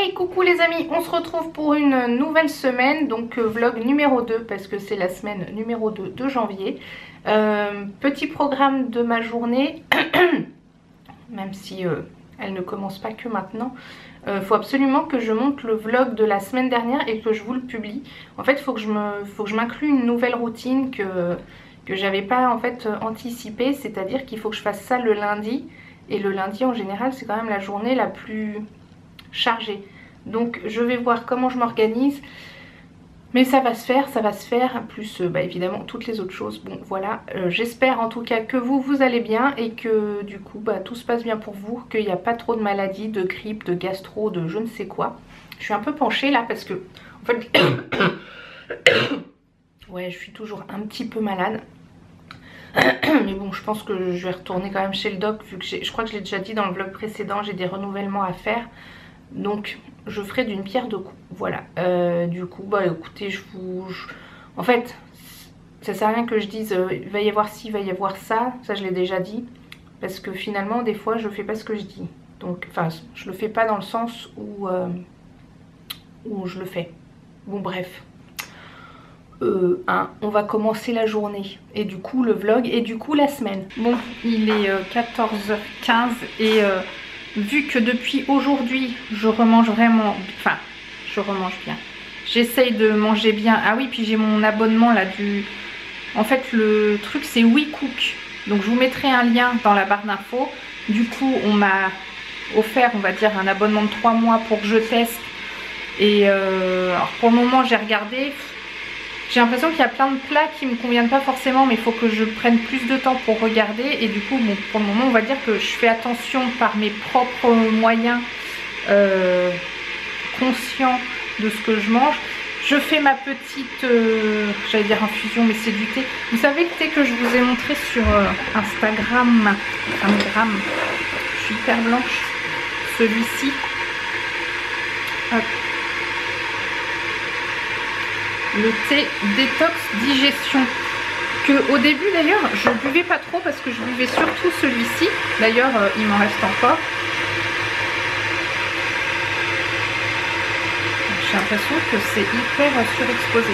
Hey, coucou les amis, on se retrouve pour une nouvelle semaine, donc vlog numéro 2 parce que c'est la semaine numéro 2 de janvier. Petit programme de ma journée, même si elle ne commence pas que maintenant. Faut absolument que je monte le vlog de la semaine dernière et que je vous le publie. En fait, faut que je m'inclue une nouvelle routine que j'avais pas en fait anticipée, c'est-à-dire qu'il faut que je fasse ça le lundi. Et le lundi en général c'est quand même la journée la plus chargée. Donc je vais voir comment je m'organise. Mais ça va se faire, plus évidemment toutes les autres choses. Bon voilà, j'espère en tout cas que vous allez bien et que du coup tout se passe bien pour vous, qu'il n'y a pas trop de maladies, de grippe, de gastro, de je ne sais quoi. Je suis un peu penchée là parce que en fait ouais, je suis toujours un petit peu malade. Mais bon, je pense que je vais retourner quand même chez le doc vu que je crois que je l'ai déjà dit dans le vlog précédent, j'ai des renouvellements à faire. Donc je ferai d'une pierre deux coups. Voilà. Du coup, écoutez, en fait, ça sert à rien que je dise il va y avoir ci, il va y avoir ça. Ça, je l'ai déjà dit. Parce que finalement, des fois, je fais pas ce que je dis. Donc, enfin, je le fais pas dans le sens où je le fais. Bon, bref. On va commencer la journée et du coup le vlog et du coup la semaine. Bon, il est 14h15 et vu que depuis aujourd'hui je remange vraiment, enfin je remange bien, j'essaye de manger bien. Ah oui, puis j'ai mon abonnement là en fait le truc c'est WeCook, donc je vous mettrai un lien dans la barre d'infos. Du coup on m'a offert, on va dire, un abonnement de 3 mois pour que je teste et alors pour le moment j'ai regardé. J'ai l'impression qu'il y a plein de plats qui me conviennent pas forcément, mais il faut que je prenne plus de temps pour regarder. Et du coup, bon, pour le moment, on va dire que je fais attention par mes propres moyens, conscients de ce que je mange. Je fais ma petite, j'allais dire infusion, mais c'est du thé. Vous savez le thé que je vous ai montré sur Instagram. Je suis hyper blanche. Celui-ci. Hop. Le thé détox digestion, que au début d'ailleurs je buvais pas trop parce que je buvais surtout celui-ci. D'ailleurs il m'en reste encore. J'ai l'impression que c'est hyper surexposé.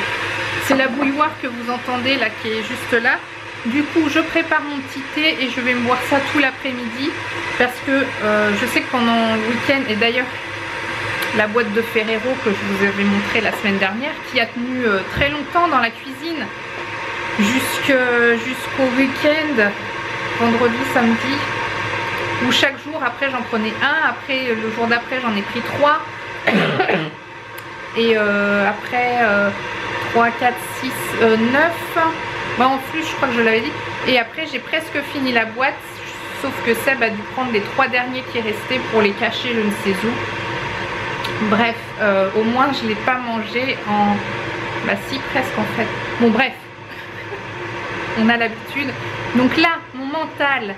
C'est la bouilloire que vous entendez là qui est juste là. Du coup je prépare mon petit thé et je vais me boire ça tout l'après-midi parce que je sais que pendant le week-end, et d'ailleurs la boîte de Ferrero que je vous avais montré la semaine dernière, qui a tenu très longtemps dans la cuisine jusqu'au week-end, vendredi, samedi, où chaque jour après j'en prenais un, après le jour d'après j'en ai pris 3 et après 3, 4, 6, 9 en plus je crois que je l'avais dit, et après j'ai presque fini la boîte, sauf que Seb a dû prendre les 3 derniers qui restaient pour les cacher je ne sais où. Bref, au moins je ne l'ai pas mangé en... si, presque en fait. Bon bref, on a l'habitude. Donc là, mon mental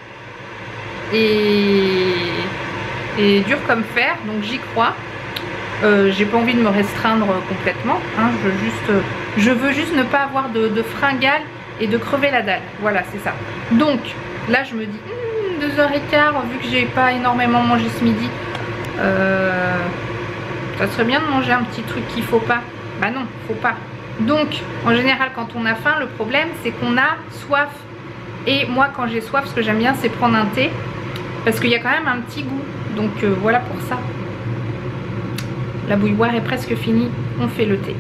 est dur comme fer, donc j'y crois. J'ai pas envie de me restreindre complètement. Hein, je veux juste ne pas avoir de fringales et de crever la dalle. Voilà, c'est ça. Donc là, je me dis, 2h15, vu que j'ai pas énormément mangé ce midi. Ça serait bien de manger un petit truc qu'il faut pas. Bah non, faut pas. Donc, en général, quand on a faim, le problème, c'est qu'on a soif. Et moi, quand j'ai soif, ce que j'aime bien, c'est prendre un thé. Parce qu'il y a quand même un petit goût. Donc, voilà pour ça. La bouilloire est presque finie. On fait le thé.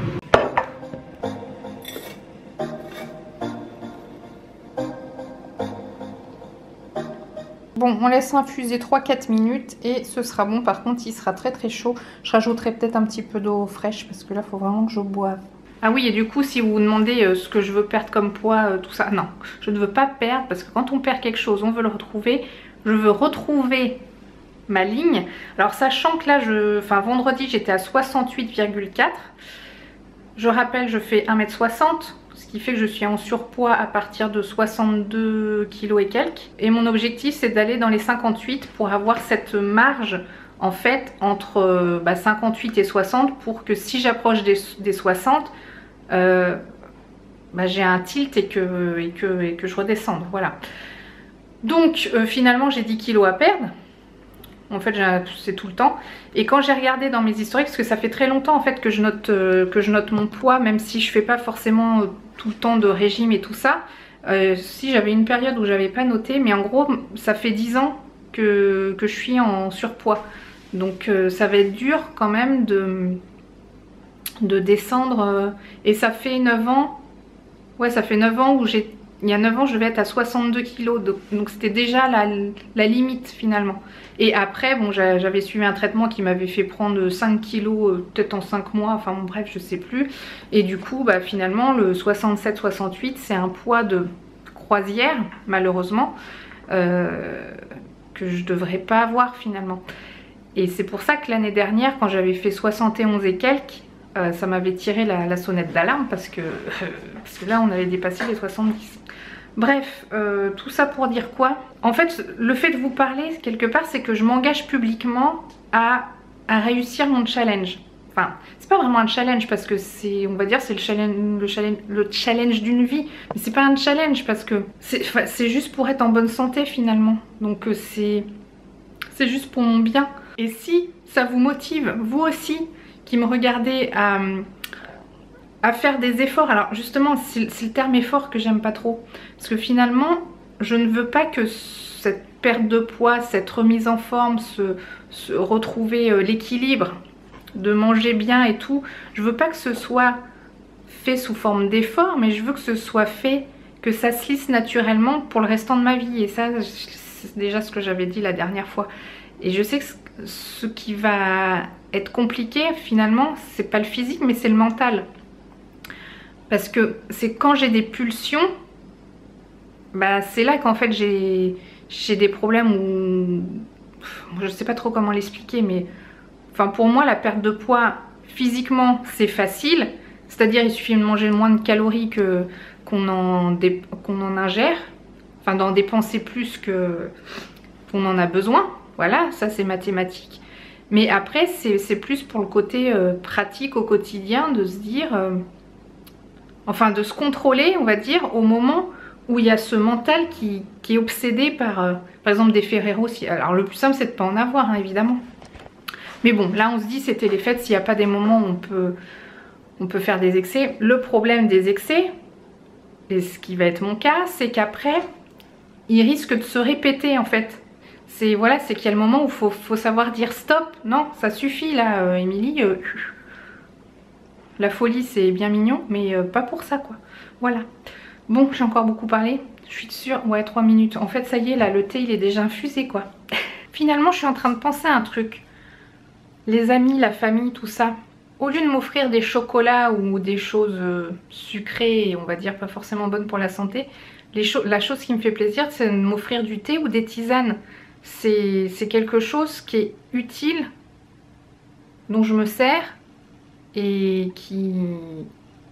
Bon, on laisse infuser 3-4 minutes et ce sera bon. Par contre, il sera très très chaud. Je rajouterai peut-être un petit peu d'eau fraîche parce que là, il faut vraiment que je boive. Ah oui, et du coup, si vous vous demandez ce que je veux perdre comme poids, tout ça, non. Je ne veux pas perdre parce que quand on perd quelque chose, on veut le retrouver. Je veux retrouver ma ligne. Alors, sachant que là, vendredi, j'étais à 68,4. Je rappelle, je fais 1m60. Ce qui fait que je suis en surpoids à partir de 62 kg et quelques. Et mon objectif c'est d'aller dans les 58 pour avoir cette marge en fait entre 58 et 60 pour que si j'approche des 60, j'ai un tilt et que je redescende. Voilà. Donc finalement j'ai 10 kg à perdre. En fait c'est tout le temps. Et quand j'ai regardé dans mes historiques, parce que ça fait très longtemps en fait que je note mon poids, même si je fais pas forcément tout le temps de régime et tout ça. Si j'avais une période où j'avais pas noté, mais en gros ça fait 10 ans que je suis en surpoids. Donc ça va être dur quand même de descendre. Et ça fait 9 ans. Ouais, ça fait 9 ans où il y a 9 ans, je vais être à 62 kg. Donc c'était déjà la limite finalement. Et après, bon, j'avais suivi un traitement qui m'avait fait prendre 5 kg peut-être en 5 mois. Enfin bon, bref, je sais plus. Et du coup, bah, finalement, le 67-68, c'est un poids de croisière, malheureusement, que je devrais pas avoir finalement. Et c'est pour ça que l'année dernière, quand j'avais fait 71 et quelques, ça m'avait tiré la sonnette d'alarme parce que là on avait dépassé les 70. Bref, tout ça pour dire quoi? En fait, le fait de vous parler quelque part, c'est que je m'engage publiquement à réussir mon challenge. Enfin, c'est pas vraiment un challenge parce que c'est, on va dire, c'est le challenge d'une vie. Mais c'est pas un challenge parce que c'est juste pour être en bonne santé finalement. Donc c'est juste pour mon bien. Et si ça vous motive, vous aussi, qui me regardez à faire des efforts. Alors justement, c'est le terme effort que j'aime pas trop. Parce que finalement, je ne veux pas que cette perte de poids, cette remise en forme, se retrouver l'équilibre, de manger bien et tout. Je veux pas que ce soit fait sous forme d'effort, mais je veux que ce soit fait, que ça se lisse naturellement pour le restant de ma vie. Et ça, c'est déjà ce que j'avais dit la dernière fois. Et je sais que ce qui va être compliqué finalement, c'est pas le physique mais c'est le mental. Parce que c'est quand j'ai des pulsions, bah c'est là qu'en fait j'ai des problèmes où je sais pas trop comment l'expliquer, mais enfin pour moi la perte de poids physiquement c'est facile, c'est-à-dire il suffit de manger moins de calories qu'on en ingère, enfin d'en dépenser plus qu'on en a besoin. Voilà, ça c'est mathématique. Mais après, c'est plus pour le côté pratique au quotidien, de se dire... enfin, de se contrôler, on va dire, au moment où il y a ce mental qui est obsédé par exemple, des Ferrero. Alors, le plus simple, c'est de ne pas en avoir, hein, évidemment. Mais bon, là, on se dit, c'était les fêtes, s'il n'y a pas des moments où on peut faire des excès. Le problème des excès, et ce qui va être mon cas, c'est qu'après, ils risquent de se répéter, en fait. Voilà, c'est qu'il y a le moment où il faut savoir dire stop. Non, ça suffit là, Émilie. La folie, c'est bien mignon, mais pas pour ça, quoi. Voilà. Bon, j'ai encore beaucoup parlé. Je suis sûre. Ouais, 3 minutes. En fait, ça y est, là, le thé, il est déjà infusé, quoi. Finalement, je suis en train de penser à un truc. Les amis, la famille, tout ça. Au lieu de m'offrir des chocolats ou des choses sucrées et on va dire pas forcément bonnes pour la santé, la chose qui me fait plaisir, c'est de m'offrir du thé ou des tisanes. C'est quelque chose qui est utile, dont je me sers et qui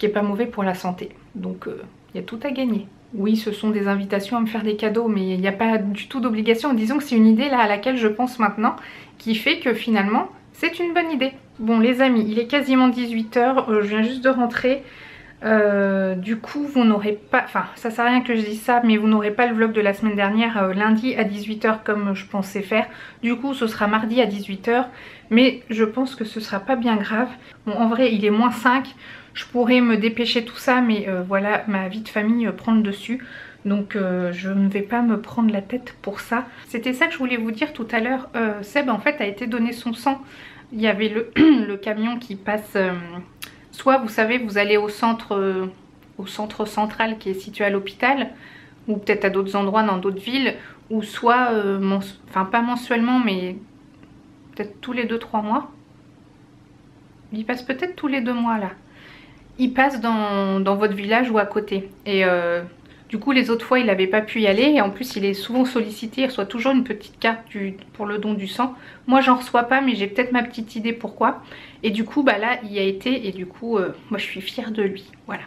est pas mauvais pour la santé. Donc il y a tout à gagner. Oui, ce sont des invitations à me faire des cadeaux, mais il n'y a pas du tout d'obligation. Disons que c'est une idée là à laquelle je pense maintenant, qui fait que finalement c'est une bonne idée. Bon les amis, il est quasiment 18 h, je viens juste de rentrer. Du coup vous n'aurez pas, enfin ça sert à rien que je dise ça, mais vous n'aurez pas le vlog de la semaine dernière lundi à 18 h comme je pensais faire. Du coup ce sera mardi à 18 h, mais je pense que ce sera pas bien grave. Bon en vrai il est -5, je pourrais me dépêcher tout ça, mais voilà, ma vie de famille prend le dessus. Donc je ne vais pas me prendre la tête pour ça. C'était ça que je voulais vous dire tout à l'heure. Seb en fait a été donné son sang. Il y avait le camion qui passe... soit vous savez, vous allez au centre central qui est situé à l'hôpital, ou peut-être à d'autres endroits dans d'autres villes, ou soit, enfin pas mensuellement, mais peut-être tous les 2-3 mois. Il passe peut-être tous les 2 mois là. Il passe dans votre village ou à côté. Et du coup les autres fois il n'avait pas pu y aller, et en plus il est souvent sollicité, il reçoit toujours une petite carte pour le don du sang. Moi j'en reçois pas, mais j'ai peut-être ma petite idée pourquoi. Et du coup bah là il y a été, et du coup moi je suis fière de lui, voilà.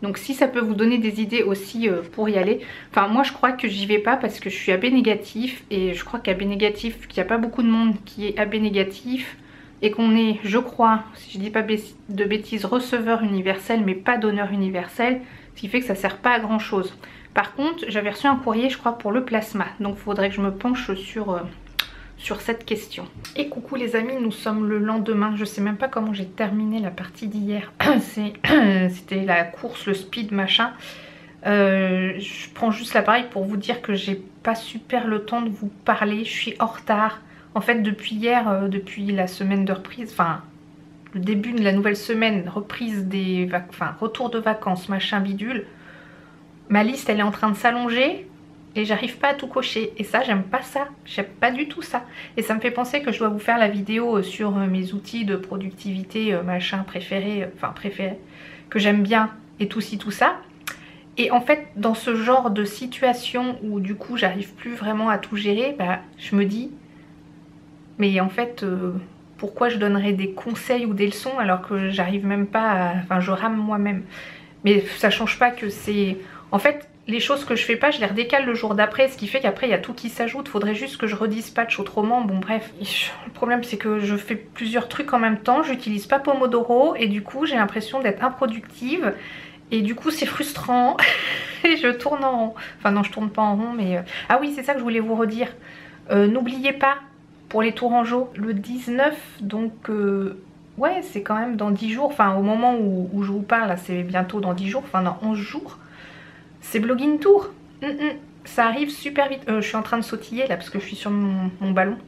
Donc si ça peut vous donner des idées aussi pour y aller. Enfin moi je crois que j'y vais pas parce que je suis AB négatif, et je crois qu'AB négatif, qu'il n'y a pas beaucoup de monde qui est AB négatif, et qu'on est, je crois, si je dis pas de bêtises, receveur universel mais pas donneur universel, ce qui fait que ça sert pas à grand chose. Par contre j'avais reçu un courrier je crois pour le plasma, donc il faudrait que je me penche sur sur cette question. Et coucou les amis, nous sommes le lendemain. Je sais même pas comment j'ai terminé la partie d'hier. C'était la course, le speed machin. Je prends juste l'appareil pour vous dire que j'ai pas super le temps de vous parler. Je suis en retard. En fait depuis hier, depuis la semaine de reprise, enfin le début de la nouvelle semaine, reprise des retour de vacances, machin bidule, ma liste elle est en train de s'allonger et j'arrive pas à tout cocher. Et ça, j'aime pas ça, j'aime pas du tout ça. Et ça me fait penser que je dois vous faire la vidéo sur mes outils de productivité, machin préférés, que j'aime bien et tout ci, tout ça. Et en fait, dans ce genre de situation où du coup j'arrive plus vraiment à tout gérer, bah, je me dis, mais en fait... pourquoi je donnerais des conseils ou des leçons alors que j'arrive même pas à... Enfin, je rame moi-même. Mais ça change pas que c'est... En fait, les choses que je fais pas, je les redécale le jour d'après, ce qui fait qu'après, il y a tout qui s'ajoute. Faudrait juste que je redispatche autrement. Bon, bref. Le problème, c'est que je fais plusieurs trucs en même temps. J'utilise pas Pomodoro et du coup, j'ai l'impression d'être improductive. Et du coup, c'est frustrant. Et je tourne en rond. Enfin, non, je tourne pas en rond, mais... Ah oui, c'est ça que je voulais vous redire. N'oubliez pas, pour les Tourangeaux, le 19, donc ouais, c'est quand même dans 10 jours, enfin au moment où je vous parle, c'est bientôt dans 10 jours, enfin dans 11 jours, c'est Blogging Tour. Ça arrive super vite. Je suis en train de sautiller là parce que je suis sur mon ballon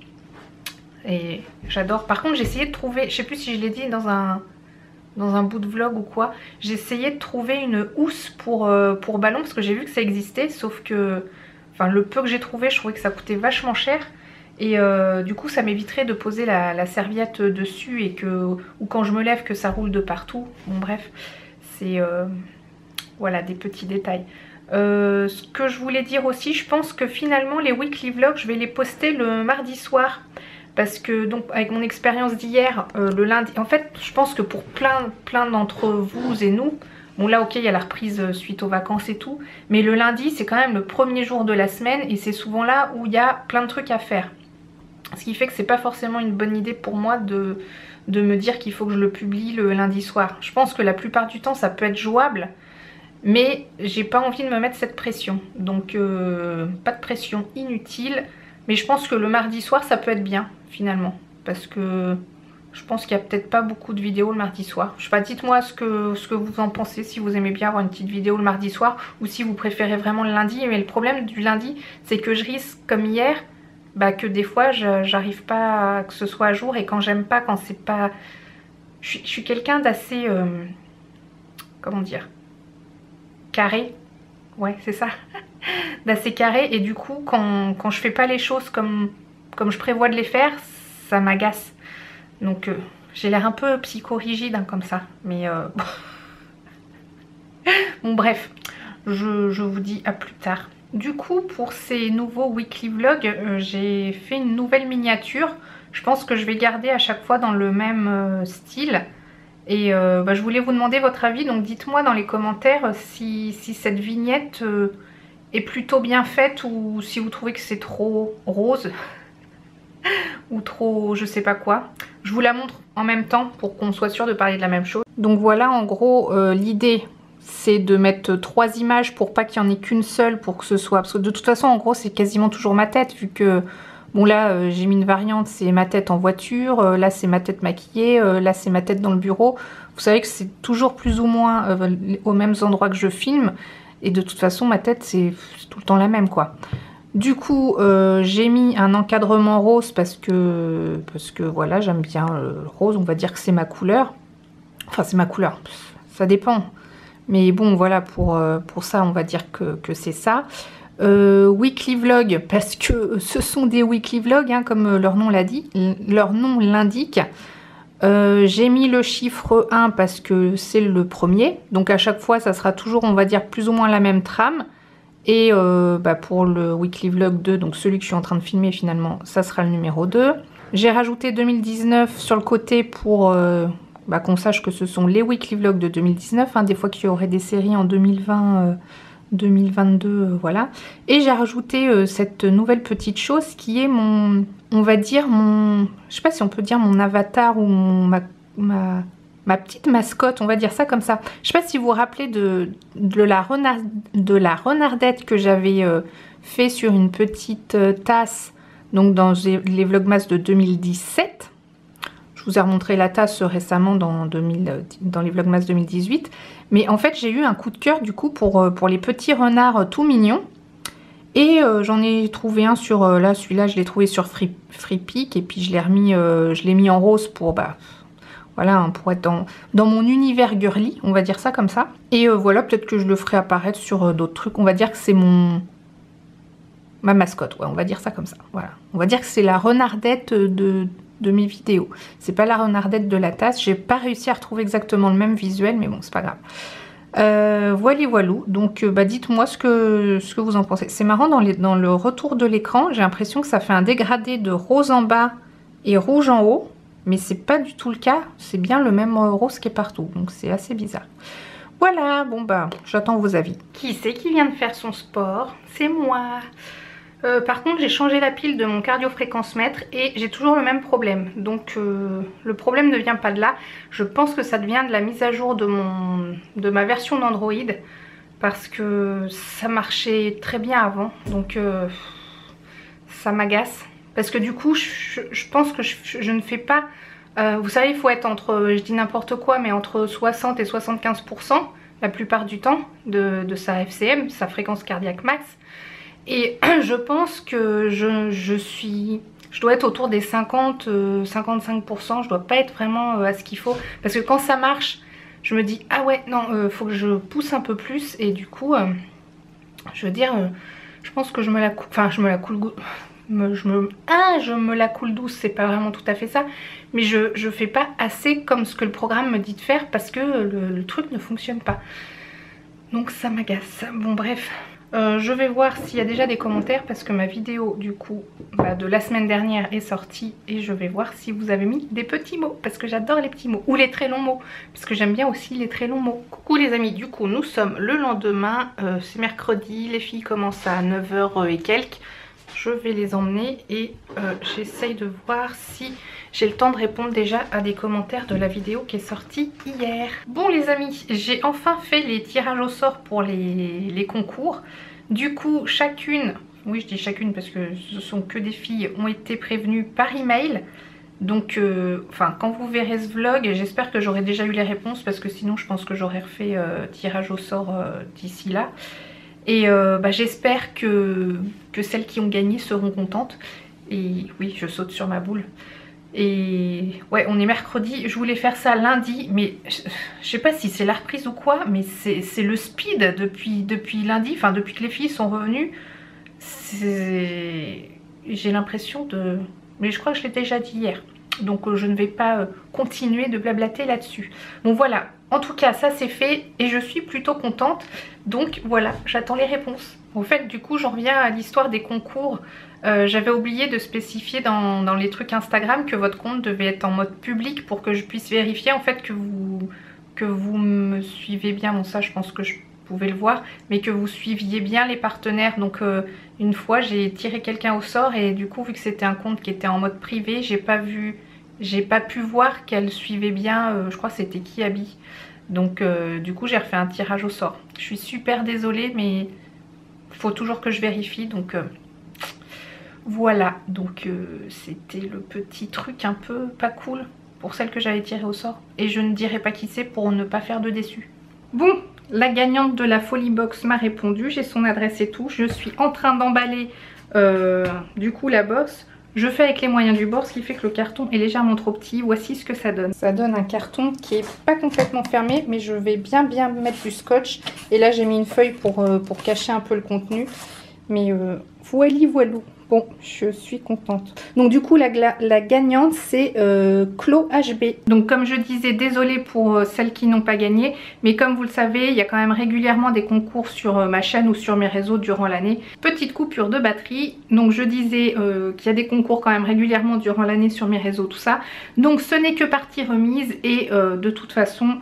et j'adore. Par contre, j'ai essayé de trouver, je sais plus si je l'ai dit dans un bout de vlog ou quoi, j'ai essayé de trouver une housse pour ballon parce que j'ai vu que ça existait, sauf que, enfin le peu que j'ai trouvé, je trouvais que ça coûtait vachement cher. Et du coup ça m'éviterait de poser la serviette dessus et que, ou quand je me lève que ça roule de partout. Bon bref, c'est voilà des petits détails. Ce que je voulais dire aussi, je pense que finalement les weekly vlogs je vais les poster le mardi soir. Parce que donc avec mon expérience d'hier, le lundi, en fait je pense que pour plein d'entre vous et nous, bon là ok il y a la reprise suite aux vacances et tout, mais le lundi c'est quand même le premier jour de la semaine et c'est souvent là où il y a plein de trucs à faire. Ce qui fait que c'est pas forcément une bonne idée pour moi de me dire qu'il faut que je le publie le lundi soir. Je pense que la plupart du temps ça peut être jouable, mais j'ai pas envie de me mettre cette pression. Donc pas de pression inutile, mais je pense que le mardi soir ça peut être bien finalement. Parce que je pense qu'il y a peut-être pas beaucoup de vidéos le mardi soir. Je sais pas, dites-moi ce que vous en pensez, si vous aimez bien avoir une petite vidéo le mardi soir ou si vous préférez vraiment le lundi. Mais le problème du lundi, c'est que je risque comme hier, bah, que des fois j'arrive pas à que ce soit à jour et quand j'aime pas, quand c'est pas... Je suis quelqu'un d'assez... comment dire, carré. Ouais, c'est ça. D'assez carré et du coup quand je fais pas les choses comme je prévois de les faire, ça m'agace. Donc j'ai l'air un peu psychorigide hein, comme ça. Mais bon bref, je vous dis à plus tard. Du coup pour ces nouveaux weekly vlogs, j'ai fait une nouvelle miniature. Je pense que je vais garder à chaque fois dans le même style. Et je voulais vous demander votre avis. Donc dites-moi dans les commentaires si cette vignette est plutôt bien faite ou si vous trouvez que c'est trop rose. Ou trop je sais pas quoi. Je vous la montre en même temps pour qu'on soit sûr de parler de la même chose. Donc voilà en gros l'idée c'est de mettre 3 images pour pas qu'il n'y en ait qu'une seule pour que ce soit... Parce que de toute façon en gros c'est quasiment toujours ma tête vu que... Bon là j'ai mis une variante, c'est ma tête en voiture, là c'est ma tête maquillée, là c'est ma tête dans le bureau. Vous savez que c'est toujours plus ou moins aux mêmes endroits que je filme. Et de toute façon ma tête c'est tout le temps la même quoi. Du coup, j'ai mis un encadrement rose parce que voilà, j'aime bien le rose. On va dire que c'est ma couleur. Enfin, c'est ma couleur. Ça dépend. Mais bon, voilà, pour ça, on va dire que c'est ça. Weekly vlog, parce que ce sont des weekly vlogs, hein, comme leur nom l'indique. J'ai mis le chiffre 1 parce que c'est le premier. Donc à chaque fois, ça sera toujours, on va dire, plus ou moins la même trame. Et pour le weekly vlog 2, donc celui que je suis en train de filmer finalement, ça sera le numéro 2. J'ai rajouté 2019 sur le côté pour qu'on sache que ce sont les weekly vlogs de 2019. Hein, des fois qu'il y aurait des séries en 2020, 2022, voilà. Et j'ai rajouté cette nouvelle petite chose qui est mon, on va dire mon, je sais pas si on peut dire mon avatar ou ma petite mascotte, on va dire ça comme ça. Je sais pas si vous vous rappelez de la renardette que j'avais fait sur une petite tasse donc dans les Vlogmas de 2017. Je vous ai remontré la tasse récemment dans les Vlogmas 2018. Mais en fait, j'ai eu un coup de cœur du coup pour les petits renards tout mignons. Et j'en ai trouvé un sur, là celui-là je l'ai trouvé sur Freepik. Et puis je l'ai mis en rose pour, voilà, hein, pour être dans mon univers girly, on va dire ça comme ça. Et voilà, peut-être que je le ferai apparaître sur d'autres trucs. On va dire que c'est ma mascotte, ouais, on va dire ça comme ça. Voilà. On va dire que c'est la renardette de mes vidéos. C'est pas la renardette de la tasse. J'ai pas réussi à retrouver exactement le même visuel, mais bon, c'est pas grave. Voilà, voilou. Donc, dites-moi ce que vous en pensez. C'est marrant, dans le retour de l'écran, j'ai l'impression que ça fait un dégradé de rose en bas et rouge en haut. Mais c'est pas du tout le cas. C'est bien le même rose qui est partout. Donc, c'est assez bizarre. Voilà, bon j'attends vos avis. Qui c'est qui vient de faire son sport? C'est moi. Par contre, j'ai changé la pile de mon cardio-fréquence-mètre et j'ai toujours le même problème. Donc, le problème ne vient pas de là. Je pense que ça vient de la mise à jour de ma version d'Android. Parce que ça marchait très bien avant. Donc, ça m'agace. Parce que du coup, je pense que je ne fais pas... vous savez, il faut être entre, je dis n'importe quoi, mais entre 60 et 75% la plupart du temps de sa FCM, sa fréquence cardiaque max. Et je pense que je dois être autour des 50-55%, je dois pas être vraiment à ce qu'il faut. Parce que quand ça marche, je me dis, ah ouais, non, faut que je pousse un peu plus. Et du coup, je veux dire, je pense que je me la coule, enfin je me la coule, je me la coule douce, c'est pas vraiment tout à fait ça. Mais je fais pas assez comme ce que le programme me dit de faire parce que le truc ne fonctionne pas. Donc ça m'agace. Bon bref. Je vais voir s'il y a déjà des commentaires parce que ma vidéo du coup de la semaine dernière est sortie et je vais voir si vous avez mis des petits mots parce que j'adore les petits mots ou les très longs mots parce que j'aime bien aussi les très longs mots. Coucou les amis, du coup nous sommes le lendemain, c'est mercredi, les filles commencent à 9 h et quelques. Je vais les emmener et j'essaye de voir si j'ai le temps de répondre déjà à des commentaires de la vidéo qui est sortie hier. Bon les amis, j'ai enfin fait les tirages au sort pour les concours. Du coup chacune, oui je dis chacune parce que ce sont que des filles, ont été prévenues par email. Donc quand vous verrez ce vlog, j'espère que j'aurai déjà eu les réponses parce que sinon je pense que j'aurais refait tirage au sort d'ici là. Et j'espère que celles qui ont gagné seront contentes. Et oui, je saute sur ma boule. Et ouais, on est mercredi. Je voulais faire ça lundi, mais je sais pas si c'est la reprise ou quoi, mais c'est le speed depuis lundi, enfin depuis que les filles sont revenues. J'ai l'impression de... Mais je crois que je l'ai déjà dit hier. Donc je ne vais pas continuer de blablater là-dessus. Bon voilà, en tout cas ça c'est fait et je suis plutôt contente. Donc voilà, j'attends les réponses. Au fait du coup j'en reviens à l'histoire des concours. J'avais oublié de spécifier dans les trucs Instagram que votre compte devait être en mode public pour que je puisse vérifier en fait que vous me suivez bien. Bon ça je pense que je pouvais le voir, mais que vous suiviez bien les partenaires. Donc une fois j'ai tiré quelqu'un au sort et du coup vu que c'était un compte qui était en mode privé, j'ai pas pu voir qu'elle suivait bien, je crois que c'était Kiabi. Donc du coup j'ai refait un tirage au sort. Je suis super désolée mais il faut toujours que je vérifie donc voilà. Donc c'était le petit truc un peu pas cool pour celle que j'avais tirée au sort. Et je ne dirai pas qui c'est pour ne pas faire de déçus. Bon, la gagnante de la Folie Box m'a répondu, j'ai son adresse et tout. Je suis en train d'emballer du coup la box. Je fais avec les moyens du bord, ce qui fait que le carton est légèrement trop petit. Voici ce que ça donne. Ça donne un carton qui est pas complètement fermé, mais je vais bien mettre du scotch. Et là j'ai mis une feuille pour cacher un peu le contenu. Mais voilou. Bon, je suis contente. Donc du coup, la gagnante, c'est Clo HB. Donc comme je disais, désolée pour celles qui n'ont pas gagné. Mais comme vous le savez, il y a quand même régulièrement des concours sur ma chaîne ou sur mes réseaux durant l'année. Petite coupure de batterie. Donc je disais qu'il y a des concours quand même régulièrement durant l'année sur mes réseaux, tout ça. Donc ce n'est que partie remise. Et de toute façon...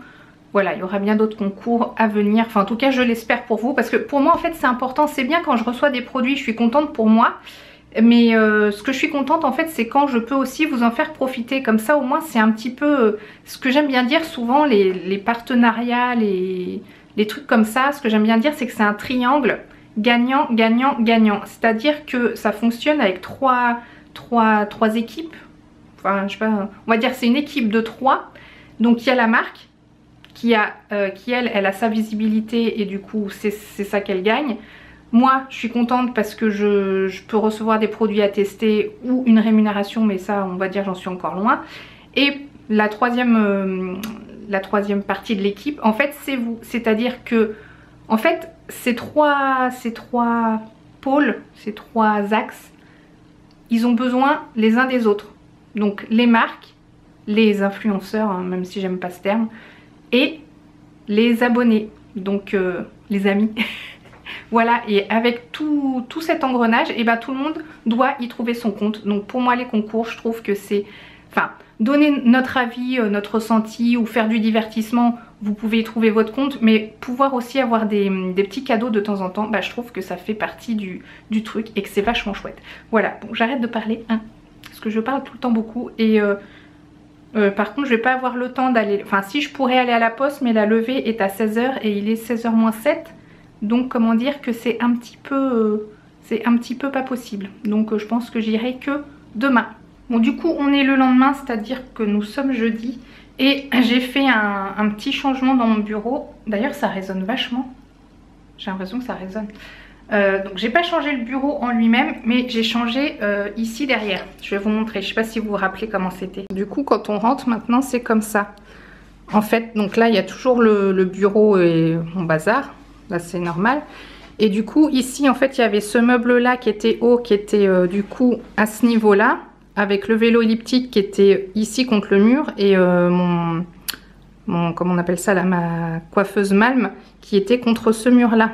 Voilà, il y aura bien d'autres concours à venir. Enfin, en tout cas, je l'espère pour vous. Parce que pour moi, en fait, c'est important. C'est bien quand je reçois des produits, je suis contente pour moi. Mais ce que je suis contente, en fait, c'est quand je peux aussi vous en faire profiter. Comme ça, au moins, c'est un petit peu... ce que j'aime bien dire souvent, les partenariats, les trucs comme ça. Ce que j'aime bien dire, c'est que c'est un triangle gagnant, gagnant, gagnant. C'est-à-dire que ça fonctionne avec trois trois équipes. Enfin, je sais pas, on va dire c'est une équipe de 3. Donc il y a la marque qui elle a sa visibilité et du coup c'est ça qu'elle gagne. Moi je suis contente parce que je peux recevoir des produits à tester ou une rémunération, mais ça on va dire j'en suis encore loin. Et la troisième partie de l'équipe, en fait c'est vous. C'est-à-dire que en fait ces trois pôles, ces 3 axes, ils ont besoin les uns des autres. Donc les marques, les influenceurs, hein, même si j'aime pas ce terme, et les abonnés, donc les amis. Voilà, et avec tout cet engrenage, et ben, tout le monde doit y trouver son compte. Donc pour moi les concours, je trouve que c'est... Enfin, donner notre avis, notre ressenti ou faire du divertissement, vous pouvez y trouver votre compte, mais pouvoir aussi avoir des petits cadeaux de temps en temps, bah, je trouve que ça fait partie du truc et que c'est vachement chouette. Voilà, bon j'arrête de parler, hein, parce que je parle tout le temps beaucoup et... par contre je vais pas avoir le temps d'aller, enfin si je pourrais aller à la poste, mais la levée est à 16 h et il est 16 h moins 7, donc comment dire que c'est un petit peu pas possible, donc je pense que j'irai que demain. Bon du coup on est le lendemain, c'est à dire que nous sommes jeudi et j'ai fait un petit changement dans mon bureau. D'ailleurs ça résonne vachement, j'ai l'impression que ça résonne. Donc j'ai pas changé le bureau en lui-même, mais j'ai changé ici derrière. Je vais vous montrer, je sais pas si vous vous rappelez comment c'était. Du coup quand on rentre maintenant c'est comme ça. En fait donc là il y a toujours le bureau et mon bazar, là c'est normal. Et du coup ici en fait il y avait ce meuble là qui était haut, qui était du coup à ce niveau là, avec le vélo elliptique qui était ici contre le mur et mon comment on appelle ça là, ma coiffeuse Malm qui était contre ce mur là.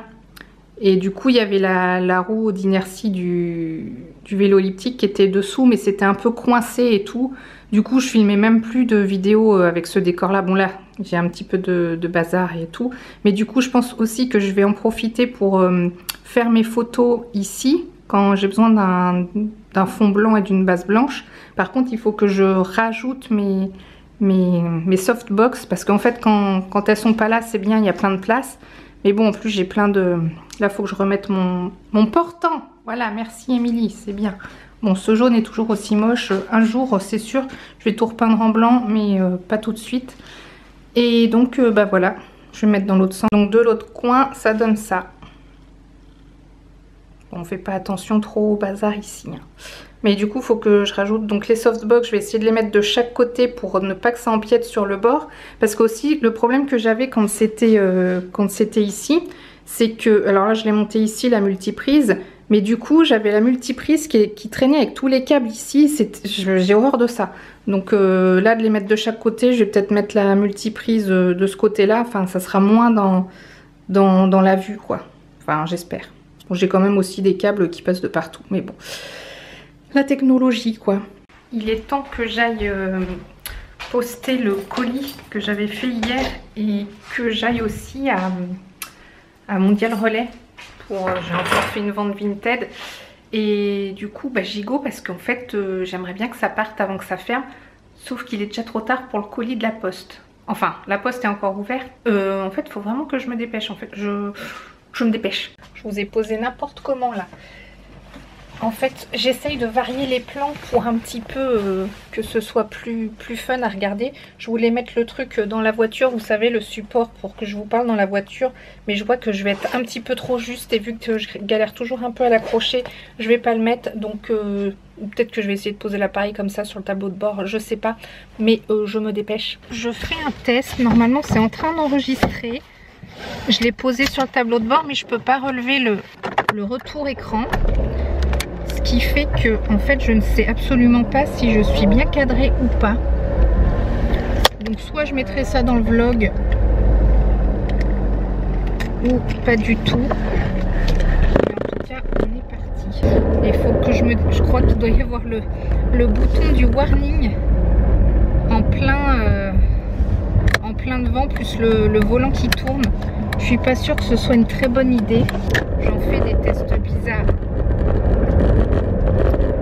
Et du coup il y avait la roue d'inertie du vélo elliptique qui était dessous, mais c'était un peu coincé et tout. Du coup je filmais même plus de vidéos avec ce décor là. Bon là j'ai un petit peu de bazar et tout, mais du coup je pense aussi que je vais en profiter pour faire mes photos ici quand j'ai besoin d'un fond blanc et d'une base blanche. Par contre il faut que je rajoute mes softbox, parce qu'en fait quand elles sont pas là c'est bien, il y a plein de place. Mais bon, en plus j'ai plein de... Là faut que je remette mon portant. Voilà, merci Émilie, c'est bien. Bon, ce jaune est toujours aussi moche. Un jour c'est sûr je vais tout repeindre en blanc, mais pas tout de suite. Et donc bah voilà, je vais mettre dans l'autre sens. Donc de l'autre coin ça donne ça. Bon, on fait pas attention trop au bazar ici, hein. Mais du coup il faut que je rajoute donc les softbox. Je vais essayer de les mettre de chaque côté pour ne pas que ça empiète sur le bord, parce que aussi le problème que j'avais quand c'était ici, c'est que, alors là je l'ai monté ici la multiprise, mais du coup j'avais la multiprise qui traînait avec tous les câbles ici. J'ai horreur de ça. Donc là de les mettre de chaque côté, je vais peut-être mettre la multiprise de ce côté là, enfin ça sera moins dans la vue quoi, enfin j'espère. Bon, j'ai quand même aussi des câbles qui passent de partout, mais bon, la technologie quoi. Il est temps que j'aille poster le colis que j'avais fait hier et que j'aille aussi à Mondial Relais. J'ai encore fait une vente Vinted et du coup bah, j'y go parce qu'en fait j'aimerais bien que ça parte avant que ça ferme, sauf qu'il est déjà trop tard pour le colis de la poste. Enfin la poste est encore ouverte. En fait il faut vraiment que je me dépêche. En fait je me dépêche. Je vous ai posé n'importe comment là. En fait, j'essaye de varier les plans pour un petit peu que ce soit plus fun à regarder. Je voulais mettre le truc dans la voiture, vous savez, le support pour que je vous parle dans la voiture. Mais je vois que je vais être un petit peu trop juste et vu que je galère toujours un peu à l'accrocher, je vais pas le mettre. Donc peut-être que je vais essayer de poser l'appareil comme ça sur le tableau de bord, je sais pas. Mais je me dépêche. Je ferai un test, normalement c'est en train d'enregistrer. Je l'ai posé sur le tableau de bord mais je peux pas relever le retour écran. Ce qui fait que en fait je ne sais absolument pas si je suis bien cadrée ou pas. Donc soit je mettrai ça dans le vlog ou pas du tout. Mais en tout cas on est parti. Il faut que je crois qu'il doit y avoir le bouton du warning en plein devant, plus le volant qui tourne. Je suis pas sûre que ce soit une très bonne idée. J'en fais des tests bizarres.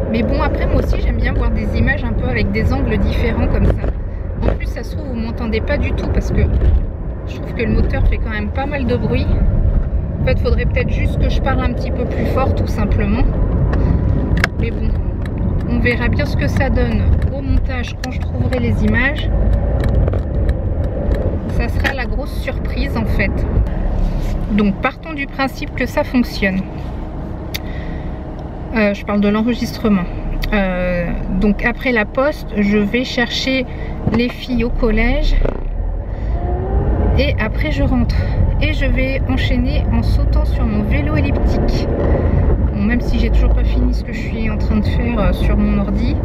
Mais bon, après moi aussi j'aime bien voir des images un peu avec des angles différents comme ça. En plus ça se trouve vous m'entendez pas du tout parce que je trouve que le moteur fait quand même pas mal de bruit. En fait faudrait peut-être juste que je parle un petit peu plus fort tout simplement. Mais bon, On verra bien ce que ça donne au montage quand je trouverai les images. Ça sera la grosse surprise en fait. Donc partons du principe que ça fonctionne. Je parle de l'enregistrement. Donc après la poste, je vais chercher les filles au collège. Et après je rentre. Et je vais enchaîner en sautant sur mon vélo elliptique. Bon, même si j'ai toujours pas fini ce que je suis en train de faire sur mon ordi.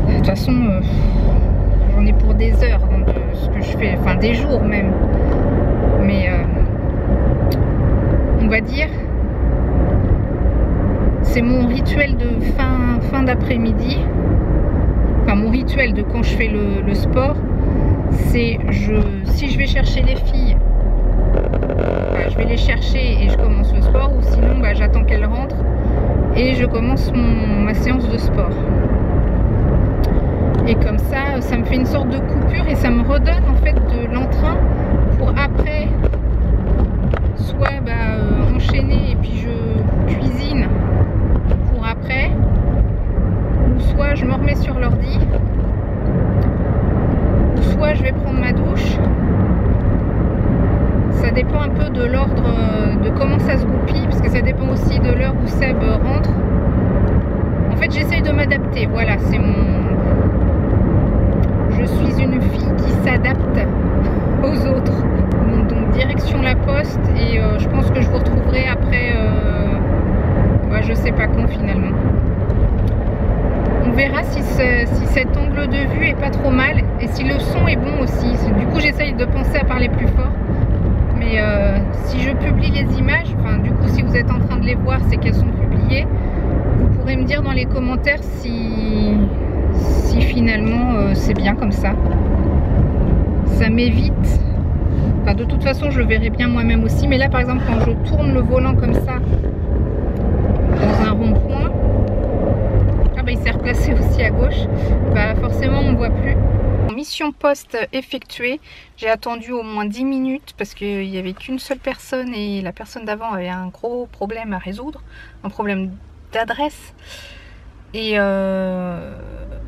De toute façon, j'en ai pour des heures dans ce que je fais. Enfin des jours même. Mais on va dire, c'est mon rituel de fin d'après-midi. Enfin mon rituel de quand je fais le sport. C'est si je vais chercher les filles, bah, je vais les chercher et je commence le sport, ou sinon bah, j'attends qu'elles rentrent et je commence ma séance de sport. Et comme ça, ça me fait une sorte de coupure et ça me redonne en fait de l'entrain pour après soit enchaîner et puis je cuisine pour après, ou soit je me remets sur l'ordi, ou soit je vais prendre ma douche. Ça dépend un peu de l'ordre, de comment ça se goupille, parce que ça dépend aussi de l'heure où Seb rentre. En fait j'essaye de m'adapter, voilà, c'est je suis une fille qui s'adapte aux autres. Donc direction la poste, et je pense que je vous retrouverai après, je sais pas quand finalement. On verra si cet angle de vue est pas trop mal, et si le son est bon aussi. Du coup j'essaye de penser à parler plus fort. Mais si je publie les images, enfin du coup si vous êtes en train de les voir, c'est qu'elles sont publiées. Vous pourrez me dire dans les commentaires si finalement c'est bien comme ça. Ça m'évite, enfin de toute façon je le verrai bien moi-même aussi, mais là par exemple quand je tourne le volant comme ça dans un rond-point, il s'est replacé aussi à gauche, forcément on ne voit plus. Mission poste effectuée, j'ai attendu au moins 10 minutes parce qu'il n'y avait qu'une seule personne et la personne d'avant avait un gros problème à résoudre, un problème d'adresse. Et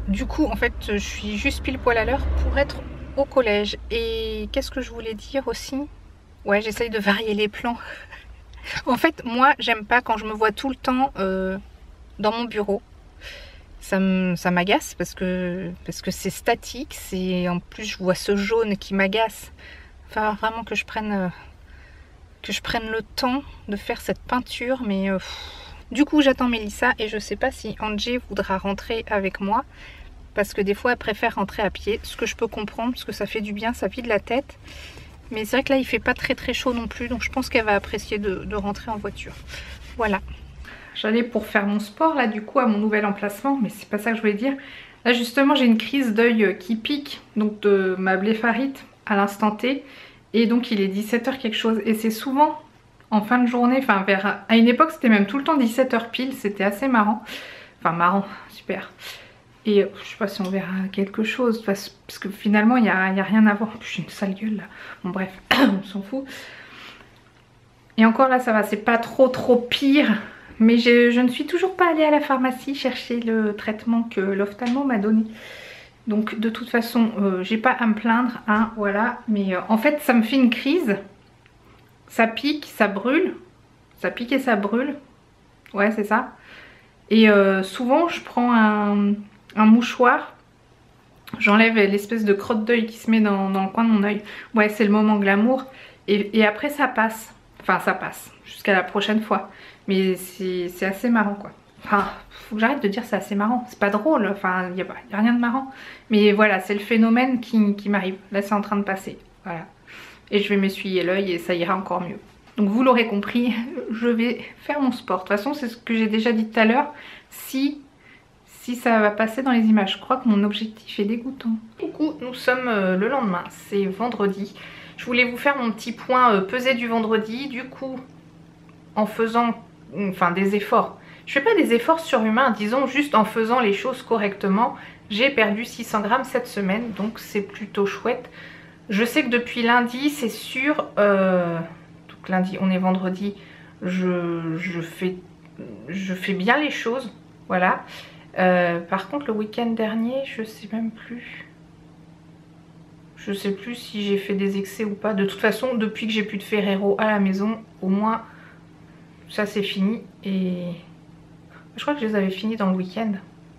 du coup en fait je suis juste pile poil à l'heure pour être au collège. Et qu'est-ce que je voulais dire aussi? Ouais, j'essaye de varier les plans. En fait moi j'aime pas quand je me vois tout le temps dans mon bureau. Ça m'agace parce que c'est statique, en plus je vois ce jaune qui m'agace. Enfin vraiment que je prenne le temps de faire cette peinture, mais du coup j'attends Mélissa et je sais pas si Angie voudra rentrer avec moi parce que des fois elle préfère rentrer à pied, ce que je peux comprendre parce que ça fait du bien, ça vide la tête. Mais c'est vrai que là il fait pas très chaud non plus, donc je pense qu'elle va apprécier de rentrer en voiture. Voilà. J'allais pour faire mon sport là du coup à mon nouvel emplacement, mais c'est pas ça que je voulais dire. Là justement j'ai une crise d'œil qui pique, donc de ma blépharite à l'instant T. Et donc il est 17h quelque chose, et c'est souvent en fin de journée, enfin à une époque c'était même tout le temps 17h pile, c'était assez marrant. Enfin marrant, super. Et je sais pas si on verra quelque chose, parce que finalement il n'y a rien à voir. En plus j'ai une sale gueule là, bon bref, on s'en fout. Et encore là ça va, c'est pas trop pire. Mais je ne suis toujours pas allée à la pharmacie chercher le traitement que l'ophtalmo m'a donné. Donc de toute façon, j'ai pas à me plaindre, hein, voilà. Mais en fait, ça me fait une crise. Ça pique, ça brûle. Ça pique et ça brûle. Ouais, c'est ça. Et souvent, je prends un mouchoir. J'enlève l'espèce de crotte d'œil qui se met dans le coin de mon œil. Ouais, c'est le moment glamour. Et après, ça passe. Enfin, ça passe. Jusqu'à la prochaine fois. Mais c'est assez marrant quoi. Enfin, faut que j'arrête de dire c'est assez marrant. C'est pas drôle, enfin, il n'y a rien de marrant. Mais voilà, c'est le phénomène qui m'arrive. Là, c'est en train de passer. Voilà. Et je vais m'essuyer l'œil et ça ira encore mieux. Donc vous l'aurez compris, je vais faire mon sport. De toute façon, c'est ce que j'ai déjà dit tout à l'heure. Si ça va passer dans les images. Je crois que mon objectif est dégoûtant. Coucou, nous sommes le lendemain. C'est vendredi. Je voulais vous faire mon petit point pesé du vendredi. Du coup, en faisant des efforts. Je fais pas des efforts surhumains, disons juste en faisant les choses correctement. J'ai perdu 600 grammes cette semaine, donc c'est plutôt chouette. Je sais que depuis lundi, c'est sûr, donc lundi, on est vendredi, je fais bien les choses, voilà. Par contre le week-end dernier, je sais même plus. Je sais plus si j'ai fait des excès ou pas. De toute façon, depuis que j'ai plus de Ferrero à la maison, au moins ça c'est fini. Et je crois que je les avais finis dans le week-end.